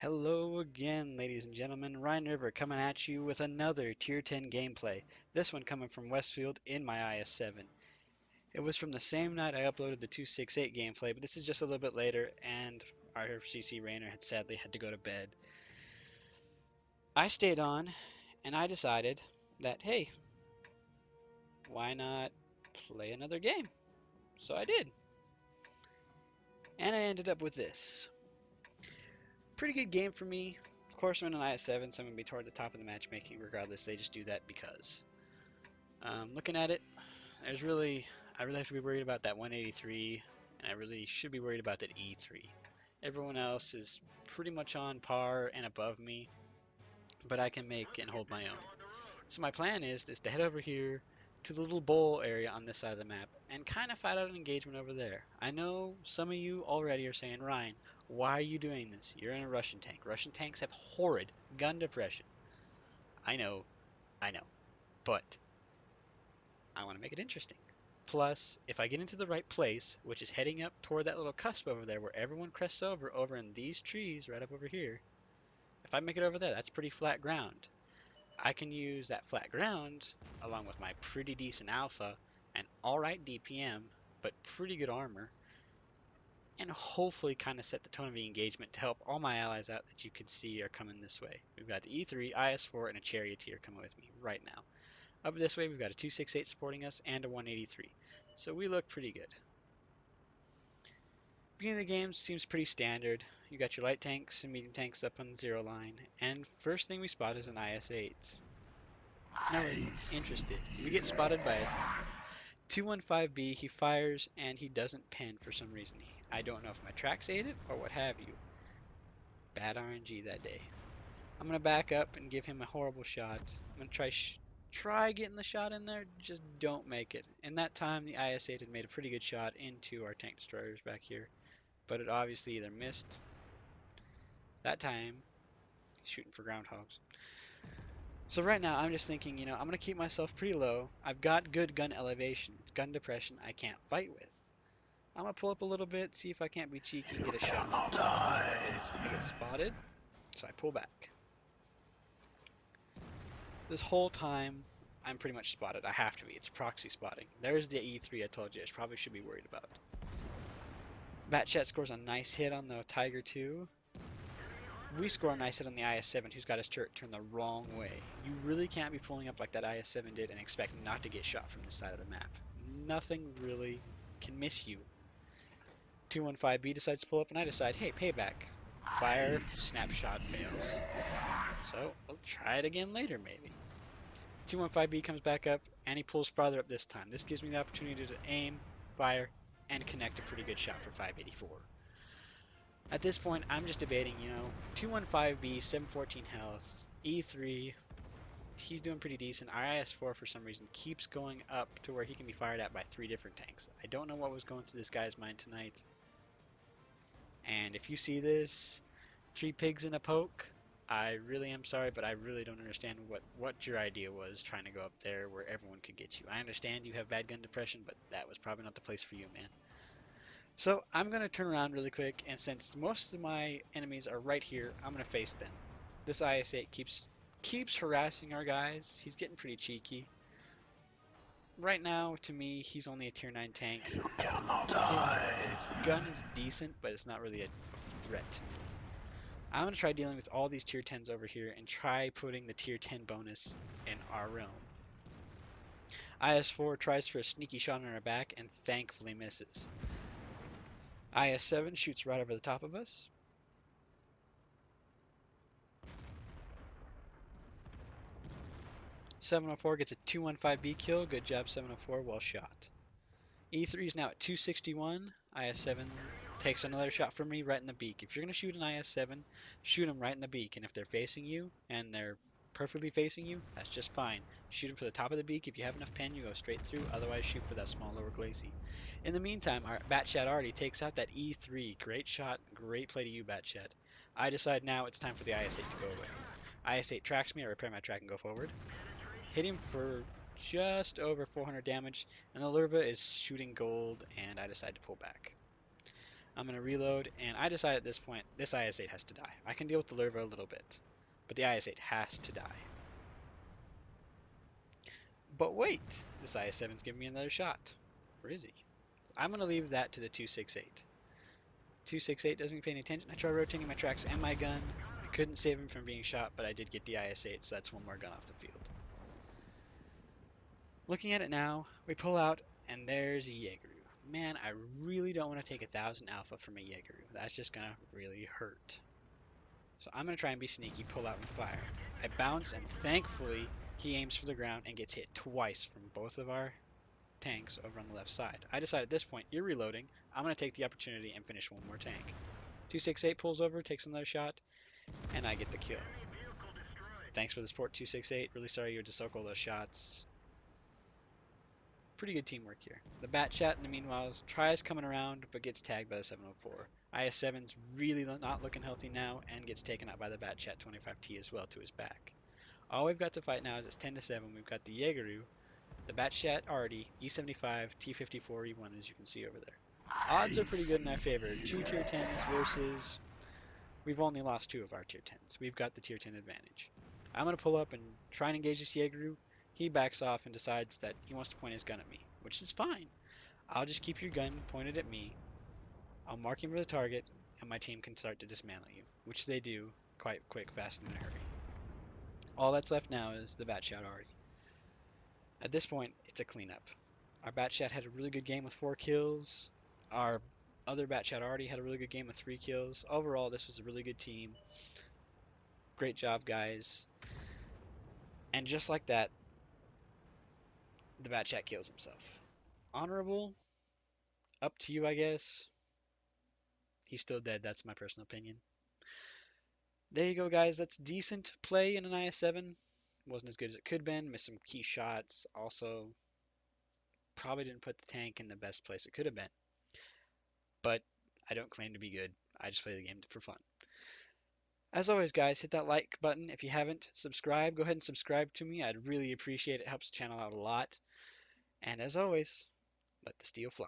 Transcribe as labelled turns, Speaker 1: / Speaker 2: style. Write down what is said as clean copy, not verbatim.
Speaker 1: Hello again, ladies and gentlemen. Ryan River coming at you with another Tier 10 gameplay. This one coming from Westfield in my IS-7. It was from the same night I uploaded the 268 gameplay, but this is just a little bit later, and our CC Rainer had sadly had to go to bed. I stayed on, and I decided that, hey, why not play another game? So I did. And I ended up with this. Pretty good game for me. Of course, I'm in an IS-7, so I'm going to be toward the top of the matchmaking regardless. They just do that because. Looking at it, I really have to be worried about that 183, and I really should be worried about that E3. Everyone else is pretty much on par and above me, but I can make and hold my own. So my plan is to head over here to the little bowl area on this side of the map and kind of fight out an engagement over there. I know some of you already are saying, Ryan, why are you doing this? You're in a Russian tank. Russian tanks have horrid gun depression. I know, I know, but I want to make it interesting. Plus, if I get into the right place, which is heading up toward that little cusp over there where everyone crests over in these trees right up over here, if I make it over there, that's pretty flat ground. I can use that flat ground along with my pretty decent alpha and alright DPM, but pretty good armor, and hopefully kind of set the tone of the engagement to help all my allies out that you can see are coming this way. We've got the E3, IS-4, and a Charioteer coming with me right now. Up this way, we've got a 268 supporting us and a 183. So we look pretty good. Beginning of the game seems pretty standard. You got your light tanks and medium tanks up on the zero line, and first thing we spot is an IS-8. Now we're interested. We get spotted by a 215B. He fires and he doesn't pen for some reason. I don't know if my tracks ate it or what have you. Bad RNG that day. I'm gonna back up and give him a horrible shot. I'm gonna try getting the shot in there, just don't make it. In that time, the IS-8 had made a pretty good shot into our tank destroyers back here, but it obviously either missed that time, shooting for groundhogs. So right now, I'm just thinking, I'm gonna keep myself pretty low. I've got good gun elevation. It's gun depression I can't fight with. I'm gonna pull up a little bit, see if I can't be cheeky and get a shot. I get spotted, so I pull back. This whole time, I'm pretty much spotted. I have to be. It's proxy spotting. There's the E3 I told you I probably should be worried about. Batchat scores a nice hit on the Tiger 2. We score a nice hit on the IS-7, who's got his turret turned the wrong way. You really can't be pulling up like that IS-7 did and expect not to get shot from this side of the map. Nothing really can miss you. 215B decides to pull up, and I decide, hey, payback. Fire, snapshot fails. So, I'll try it again later, maybe. 215B comes back up, and he pulls farther up this time. This gives me the opportunity to aim, fire, and connect a pretty good shot for 584. At this point, I'm just debating, 215B, 714 health, E3, he's doing pretty decent. Our IS-4, for some reason, keeps going up to where he can be fired at by 3 different tanks. I don't know what was going through this guy's mind tonight. And if you see this, 3 pigs in a poke, I really am sorry, but I really don't understand what your idea was trying to go up there where everyone could get you. I understand you have bad gun depression, but that was probably not the place for you, man. So I'm going to turn around really quick, and since most of my enemies are right here, I'm going to face them. This IS-8 keeps harassing our guys. He's getting pretty cheeky. Right now, to me, he's only a tier 9 tank. His gun is decent, but it's not really a threat to me. I'm going to try dealing with all these tier 10s over here and try putting the tier 10 bonus in our realm. IS-4 tries for a sneaky shot on our back and thankfully misses. IS-7 shoots right over the top of us. .704 gets a 215B kill. Good job, 704. Well shot. E3 is now at 261. IS-7 takes another shot from me right in the beak. If you're going to shoot an IS-7, shoot them right in the beak. And if they're facing you and they're perfectly facing you, that's just fine. Shoot them for the top of the beak. If you have enough pen, you go straight through. Otherwise, shoot for that small lower glacis. In the meantime, our Batchat already takes out that E3. Great shot. Great play to you, Batchat. I decide now it's time for the IS-8 to go away. IS-8 tracks me. I repair my track and go forward. Hit him for just over 400 damage, and the Lurva is shooting gold, and I decide to pull back. I'm going to reload, and I decide at this point, this IS-8 has to die. I can deal with the Lurva a little bit, but the IS-8 has to die. But wait, this IS-7's giving me another shot. Where is he? I'm going to leave that to the 268. 268 doesn't pay any attention. I try rotating my tracks and my gun. I couldn't save him from being shot, but I did get the IS-8, so that's one more gun off the field. Looking at it now, we pull out, and there's a Jaegeru. Man, I really don't want to take 1,000 alpha from a Jaegeru. That's just going to really hurt. So I'm going to try and be sneaky, pull out and fire. I bounce, and thankfully, he aims for the ground and gets hit twice from both of our tanks over on the left side. I decide at this point, you're reloading. I'm going to take the opportunity and finish one more tank. 268 pulls over, takes another shot, and I get the kill. Thanks for the support, 268. Really sorry you had to soak all those shots. Pretty good teamwork here. The Batchat, in the meanwhile, tries coming around, but gets tagged by the 704. IS-7's really not looking healthy now, and gets taken out by the Batchat 25T as well to his back. All we've got to fight now is it's 10-7. We've got the Jaegeru, the Batchat Arty, E75, T54, E1, as you can see over there. Odds are pretty good in our favor. 2 tier 10s versus... We've only lost 2 of our tier 10s. We've got the tier 10 advantage. I'm going to pull up and try and engage this Jaegeru. He backs off and decides that he wants to point his gun at me, which is fine. I'll just keep your gun pointed at me. I'll mark him for the target, and my team can start to dismantle you, which they do quite quick, fast, and in a hurry. All that's left now is the Batchat Arty. At this point, it's a cleanup. Our Batchat had a really good game with 4 kills. Our other Batchat Arty had a really good game with 3 kills. Overall, this was a really good team. Great job, guys. And just like that, the Batchat kills himself. Honorable? Up to you, I guess. He's still dead, that's my personal opinion. There you go, guys. That's decent play in an IS-7. Wasn't as good as it could have been. Missed some key shots. Also, probably didn't put the tank in the best place it could have been. But I don't claim to be good. I just play the game for fun. As always, guys, hit that like button. If you haven't subscribed, go ahead and subscribe to me. I'd really appreciate it. It helps the channel out a lot. And as always, let the steel fly.